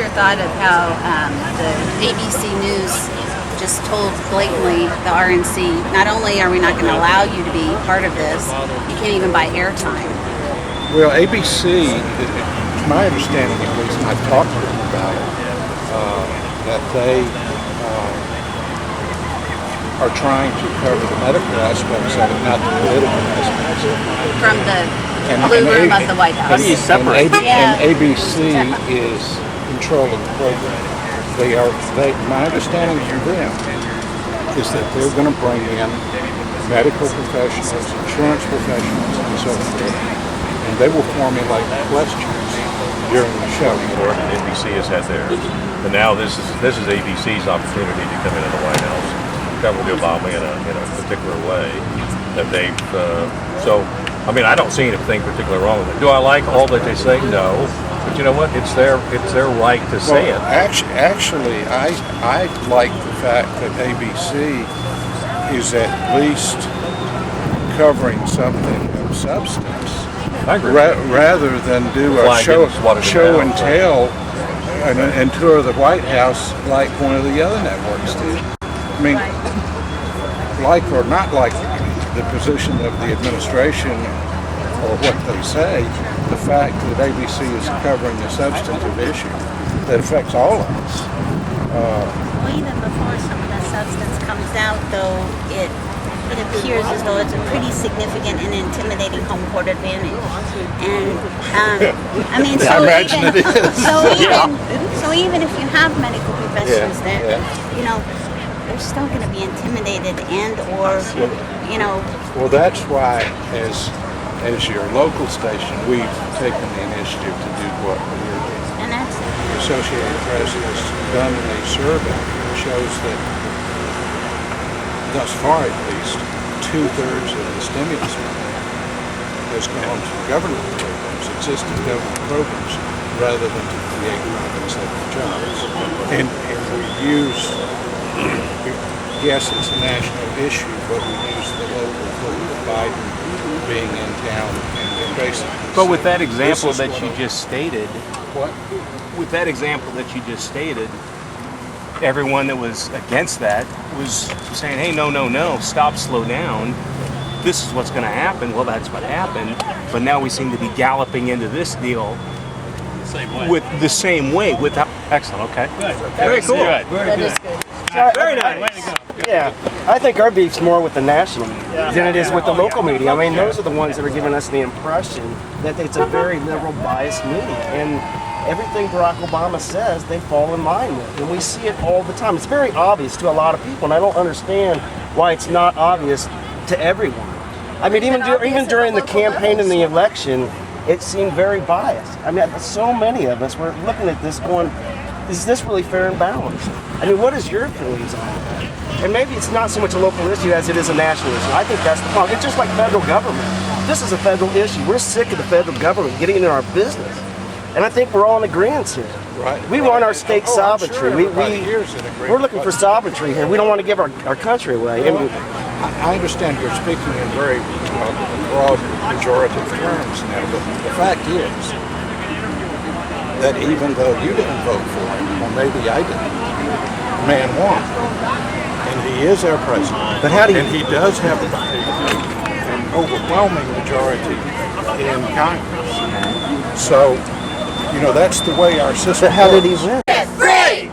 your thought of how the ABC News just told blatantly the RNC, not only are we not going to allow you to be part of this, you can't even buy airtime. Well, ABC, it's my understanding, at least, and I've talked to them about it, that they are trying to cover the medical aspects of it, not the political aspects. From the blue room of the White House. How do you separate? And ABC is controlling the program. My understanding from them is that they're going to bring in medical professionals, insurance professionals, and so forth, and they will formulate questions during the show. Or NBC has had theirs, and now this is ABC's opportunity to come into the White House, cover Obama in a particular way that they've. So, I mean, I don't see anything particularly wrong with it. Do I like all that they say? No. But you know what? It's their right to say it. Actually, I like the fact that ABC is at least covering something of substance, I agree. rather than do a show and tell and tour the White House like one of the other networks did. I mean, like or not like the position of the administration or what they say, the fact that ABC is covering a substantive issue that affects all of us. Well, even before some of that substance comes out, though, it appears as though it's a pretty significant and intimidating home court advantage. And I mean, I imagine it is. So even if you have medical professionals there, you know, they're still going to be intimidated or you know. Well, that's why, as your local station, we've taken the initiative to do what we're doing. And that's it. The Associated Press has done a survey that shows that, thus far at least, 2/3 of the stimulus money has gone to government programs, existing government programs, rather than to create private sector jobs. And we use, yes, it's a national issue, but we use the local for Biden being in town and basically. But with that example that you just stated, What? with that example that you just stated, everyone that was against that was saying, hey, no, stop, slow down. This is what's going to happen. Well, that's what happened. But now we seem to be galloping into this deal with the same way. Without excellent. Okay. Good. Very cool. Good. That is good. Very nice. Way to go. Yeah, I think our beef's more with the national media than it is with the local media. I mean, those are the ones that are giving us the impression that it's a very liberal, biased media. And everything Barack Obama says, they fall in line with. And we see it all the time. It's very obvious to a lot of people, and I don't understand why it's not obvious to everyone. I mean, even during the campaign and the election, it seemed very biased. I mean, so many of us were looking at this going, is this really fair and balanced? I mean, what is your feelings on that? And maybe it's not so much a local issue as it is a national issue. I think that's the problem. It's just like federal government. This is a federal issue. We're sick of the federal government getting into our business. And I think we're all in agreement here. Right. We want our state sovereignty. We're looking for sovereignty here. We don't want to give our country away. Well, I understand you're speaking in very broad, pejorative terms now, but the fact is that even though you didn't vote for him, or maybe I didn't, the man won. And he is our president. But how do you... And he does have an overwhelming majority in Congress. So, you know, that's the way our system But how did he works. win? Free!